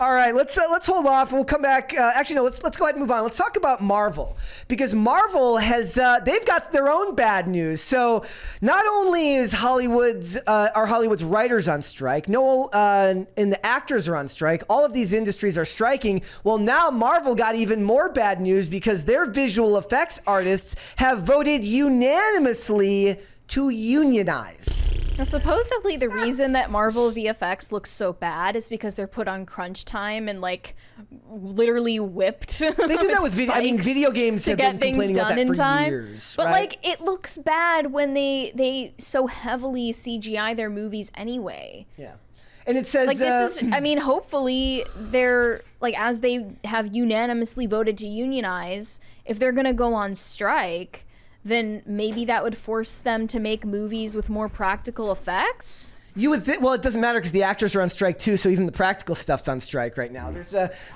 All right, let's hold off. We'll come back. Actually, no. Let's go ahead and move on. Let's talk about Marvel, because Marvel has they've got their own bad news. So not only is Hollywood's writers on strike, and the actors are on strike. All of these industries are striking. Well, now Marvel got even more bad news because their visual effects artists have voted unanimously to unionize. Supposedly the reason that Marvel VFX looks so bad is because they're put on crunch time and like literally whipped. They do that with video games to have get been things complaining about done that in for time. years. But right? like it looks bad when they so heavily CGI their movies anyway. Yeah. And it says like this is I mean hopefully they're like, as they have unanimously voted to unionize, if they're going to go on strike, then maybe that would force them to make movies with more practical effects. You would think, well, it doesn't matter because the actors are on strike too, so even the practical stuff's on strike right now.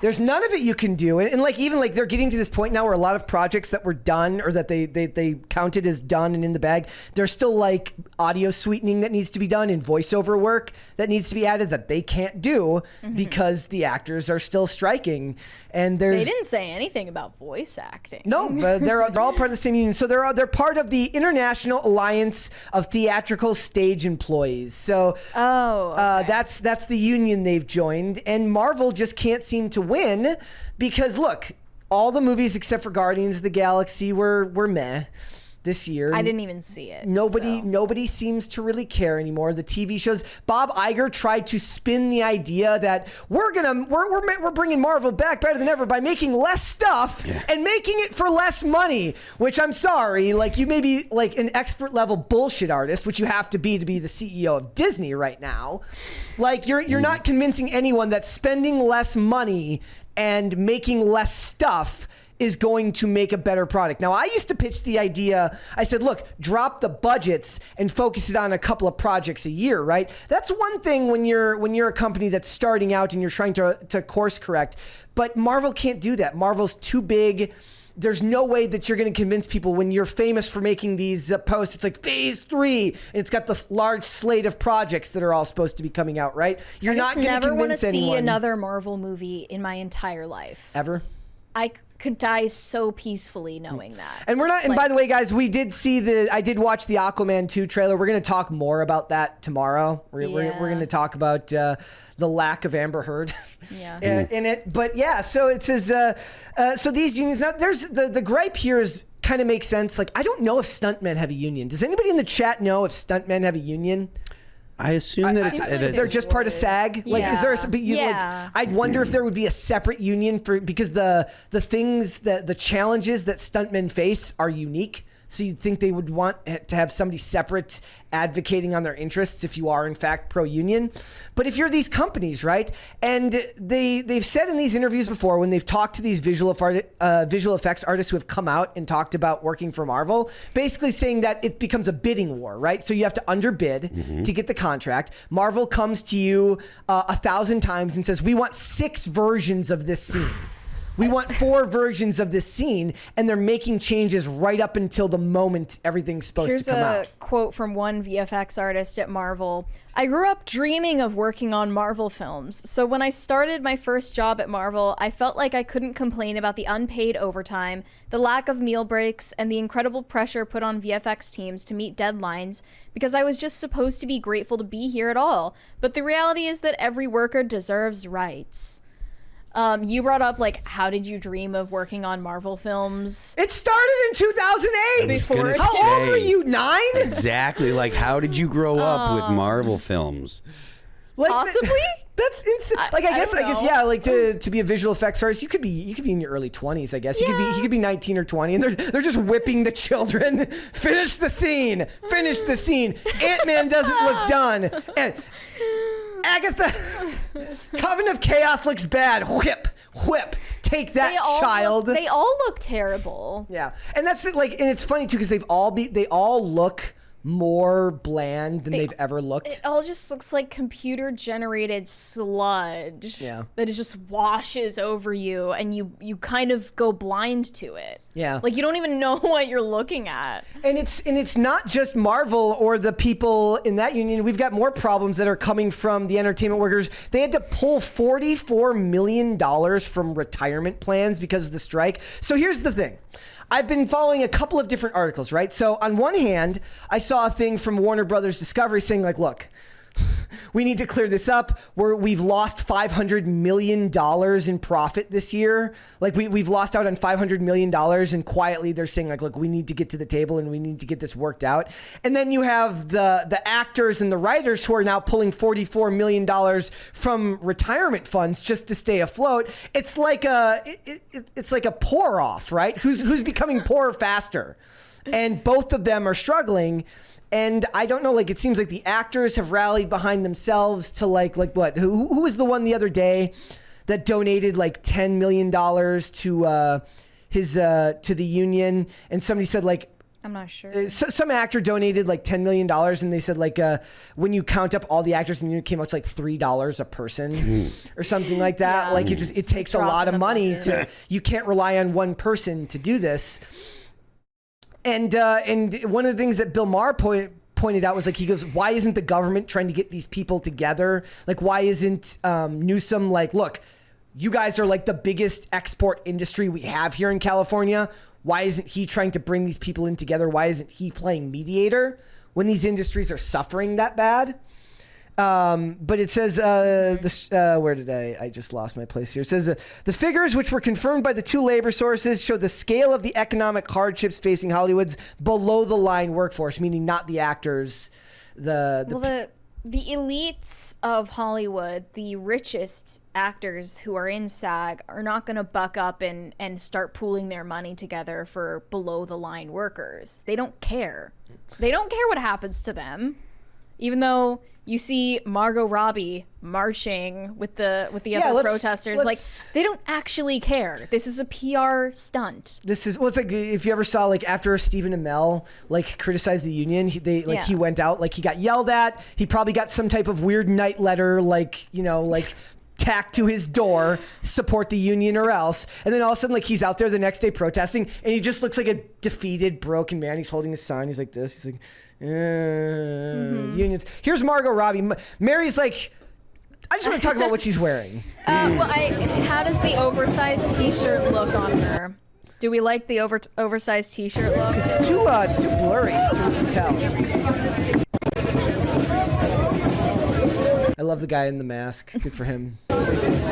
There's none of it you can do, and like even like they're getting to this point now where a lot of projects that were done or that they counted as done and in the bag, there's still like audio sweetening that needs to be done and voiceover work that needs to be added that they can't do because the actors are still striking. And they didn't say anything about voice acting. No, but they're all part of the same union. So they're part of the International Alliance of Theatrical Stage Employees. So that's the union they've joined, and Marvel just can't seem to win because look, all the movies except for Guardians of the Galaxy were meh this year. I didn't even see it. Nobody seems to really care anymore. The TV shows. Bob Iger tried to spin the idea that we're bringing Marvel back better than ever by making less stuff and making it for less money. Which I'm sorry, like you may be like an expert level bullshit artist, which you have to be the CEO of Disney right now. Like you're not convincing anyone that spending less money and making less stuff is going to make a better product. Now, I used to pitch the idea. I said, look, drop the budgets and focus it on a couple of projects a year, right? That's one thing when you're a company that's starting out and you're trying to course correct. But Marvel can't do that. Marvel's too big. There's no way that you're going to convince people when you're famous for making these posts. It's like phase 3, and it's got this large slate of projects that are all supposed to be coming out, right? You're not going to convince anyone. I just never want to see another Marvel movie in my entire life. Ever? I could die so peacefully knowing that. And we're not. And by the way, guys, I did watch the Aquaman 2 trailer. We're going to talk more about that tomorrow. We're going to talk about the lack of Amber Heard in it. But yeah, so it says so these unions. Now, there's the gripe here is kind of makes sense. Like I don't know if stuntmen have a union. Does anybody in the chat know if stuntmen have a union? I assume that they're just part of SAG. Like, is there I'd wonder if there would be a separate union because the things the challenges that stuntmen face are unique. So you'd think they would want to have somebody separate advocating on their interests if you are in fact pro-union. But if you're these companies, right, and they've said in these interviews before when they've talked to these visual effects artists who have come out and talked about working for Marvel, basically saying that it becomes a bidding war, right? So you have to underbid to get the contract. Marvel comes to you 1,000 times and says, we want 6 versions of this scene. We want 4 versions of this scene, and they're making changes right up until the moment everything's supposed to come out. Here's a quote from one VFX artist at Marvel. I grew up dreaming of working on Marvel films, so when I started my first job at Marvel, I felt like I couldn't complain about the unpaid overtime, the lack of meal breaks, and the incredible pressure put on VFX teams to meet deadlines, because I was just supposed to be grateful to be here at all. But the reality is that every worker deserves rights. You brought up, like, how did you dream of working on Marvel films? It started in 2008. How old were you? 9? Exactly. Like, how did you grow up with Marvel films? Like, possibly. That's insane. Like, I guess, yeah. Like to be a visual effects artist, you could be in your early 20s. I guess he could be 19 or 20, and they're just whipping the children. Finish the scene. Finish the scene. Ant-Man doesn't look done. And Agatha, Coven of Chaos looks bad. Whip. Take that, child. They all look terrible. Yeah, and that's and it's funny too because they all look more bland than they've ever looked. It all just looks like computer generated sludge. Yeah, that it just washes over you, and you kind of go blind to it. Yeah. Like, you don't even know what you're looking at. And it's not just Marvel or the people in that union. We've got more problems that are coming from the entertainment workers. They had to pull $44 million from retirement plans because of the strike. So here's the thing. I've been following a couple of different articles, right? So on one hand, I saw a thing from Warner Brothers Discovery saying like, look, we need to clear this up. We've lost $500 million in profit this year. Like we've lost out on $500 million, and quietly they're saying like, look, we need to get to the table and we need to get this worked out. And then you have the actors and the writers who are now pulling $44 million from retirement funds just to stay afloat. It's like it's like a pour off, right? Who's becoming poorer faster? And both of them are struggling. And I don't know, like, it seems like the actors have rallied behind themselves to like what? Who was the one the other day that donated like $10 million to the union? And somebody said like, I'm not sure. Some actor donated like $10 million, and they said like when you count up all the actors in the union, it came out to like $3 a person or something like that. Yeah. Like it takes a lot of money you can't rely on one person to do this. And one of the things that Bill Maher pointed out was like, he goes, why isn't the government trying to get these people together? Like, why isn't Newsom like, look, you guys are like the biggest export industry we have here in California. Why isn't he trying to bring these people in together? Why isn't he playing mediator when these industries are suffering that bad? But it says, where did I just lost my place here. It says the figures which were confirmed by the two labor sources show the scale of the economic hardships facing Hollywood's below the line workforce, meaning not the actors, the elites of Hollywood, the richest actors who are in SAG are not going to buck up and start pooling their money together for below the line workers. They don't care. They don't care what happens to them, even though you see Margot Robbie marching with the other protesters. Like, they don't actually care. This is a PR stunt. This is, well, it's like if you ever saw like after Stephen Amell like criticized the union, he went out, like he got yelled at. He probably got some type of weird night letter, like, you know, like tacked to his door, support the union or else. And then all of a sudden, like, he's out there the next day protesting, and he just looks like a defeated, broken man. He's holding his sign. He's like this. He's like, unions. Here's Margot Robbie. Mary's like, I just want to talk about what she's wearing. How does the oversized T-shirt look on her? Do we like the oversized T-shirt look? It's too blurry. It's hard to tell. I love the guy in the mask. Good for him. Stay safe.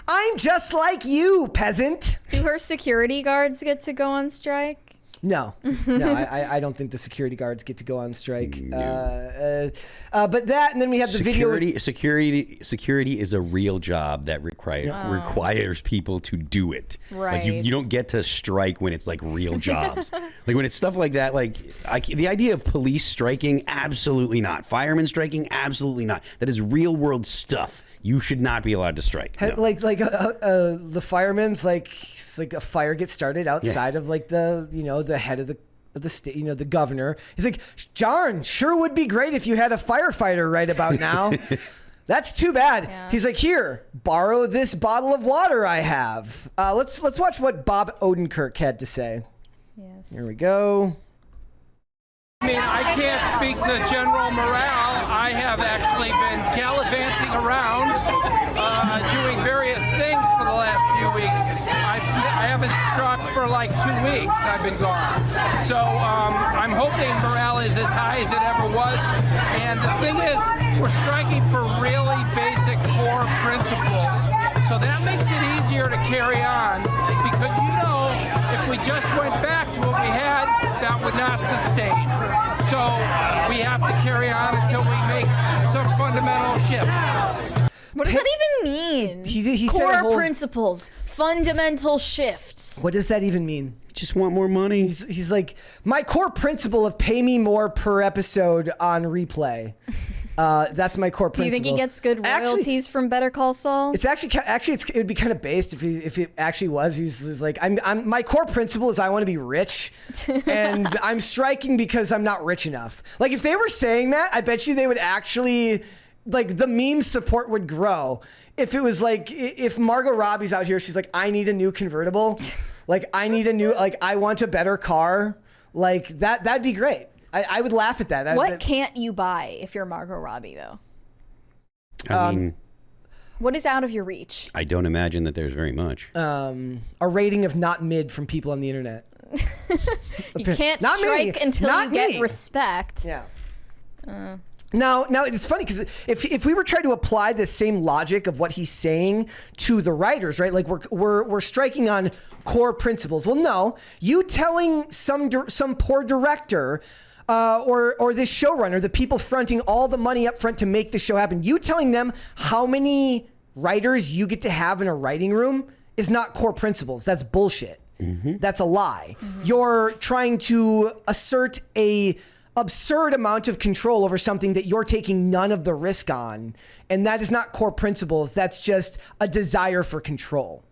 I'm just like you, peasant. Do her security guards get to go on strike? No, I don't think the security guards get to go on strike. But that, and then we have the video. Security is a real job that requires people to do it. Right. Like you don't get to strike when it's like real jobs. Like when it's stuff like that, like the idea of police striking, absolutely not. Firemen striking, absolutely not. That is real world stuff. You should not be allowed to strike. No. Like the firemen's like a fire gets started outside of like the head of the state, the governor. He's like, John, sure would be great if you had a firefighter right about now. That's too bad. Yeah. He's like, here, borrow this bottle of water I have. Let's watch what Bob Odenkirk had to say. Yes. Here we go. I mean, I can't speak to general morale. I have actually been gallivanting around, doing various things for the last few weeks. I haven't struck for like 2 weeks. I've been gone. So I'm hoping morale is as high as it ever was. And the thing is, we're striking for really basic core principles. So that makes it easier to carry on because, if we just went back to what we had, that would not sustain. So we have to carry on until we make some fundamental shifts. What does that even mean? He core said principles, fundamental shifts. What does that even mean? Just want more money. He's like, my core principle of pay me more per episode on replay. That's my core principle. Do you think he gets good royalties from Better Call Saul? It's it would be kind of based if it actually was. He's like, I'm my core principle is I want to be rich, and I'm striking because I'm not rich enough. Like if they were saying that, I bet you they would actually like the meme support would grow if it was like if Margot Robbie's out here, she's like, I need a new convertible, like I need a new, like I want a better car, like that'd be great. I would laugh at that. What can't you buy if you're Margot Robbie though? I mean, what is out of your reach? I don't imagine that there's very much. A rating of not mid from people on the internet. You can't Not me. strike until Not you get me. respect. Yeah. Now it's funny because if we were trying to apply the same logic of what he's saying to the writers, right? Like we're striking on core principles. Well, no, you telling some poor director or this showrunner, the people fronting all the money up front to make the show happen, you telling them how many writers you get to have in a writing room is not core principles. That's bullshit. That's a lie. You're trying to assert a absurd amount of control over something that you're taking none of the risk on. And that is not core principles. That's just a desire for control.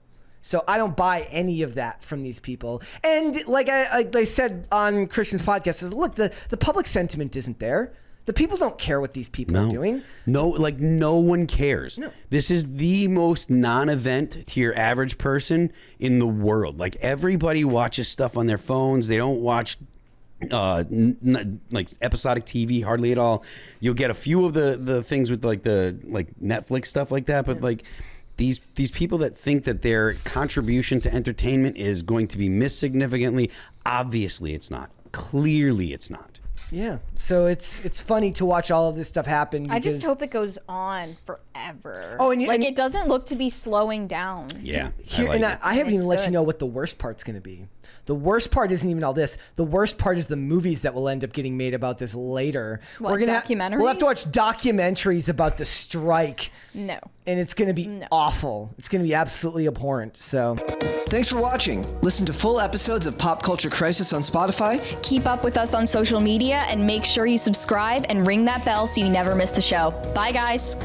So I don't buy any of that from these people. And like I said on Christian's podcast, is look, the public sentiment isn't there. The people don't care what these people are doing. No, like no one cares. No. This is the most non-event to your average person in the world. Like everybody watches stuff on their phones. They don't watch like episodic TV hardly at all. You'll get a few of the things with like the Netflix stuff like that, but like these people that think that their contribution to entertainment is going to be missed significantly, obviously it's not. Clearly it's not. Yeah. So it's funny to watch all of this stuff happen. I just because- hope it goes on forever. Oh, and it doesn't look to be slowing down. Yeah. Here, I like it. I haven't It's even let you good. know what the worst part's going to be. The worst part isn't even all this. The worst part is the movies that will end up getting made about this later. What, documentaries? We'll have to watch documentaries about the strike. No. And it's going to be awful. It's going to be absolutely abhorrent. So, thanks for watching. Listen to full episodes of Pop Culture Crisis on Spotify. Keep up with us on social media and make sure you subscribe and ring that bell so you never miss the show. Bye, guys.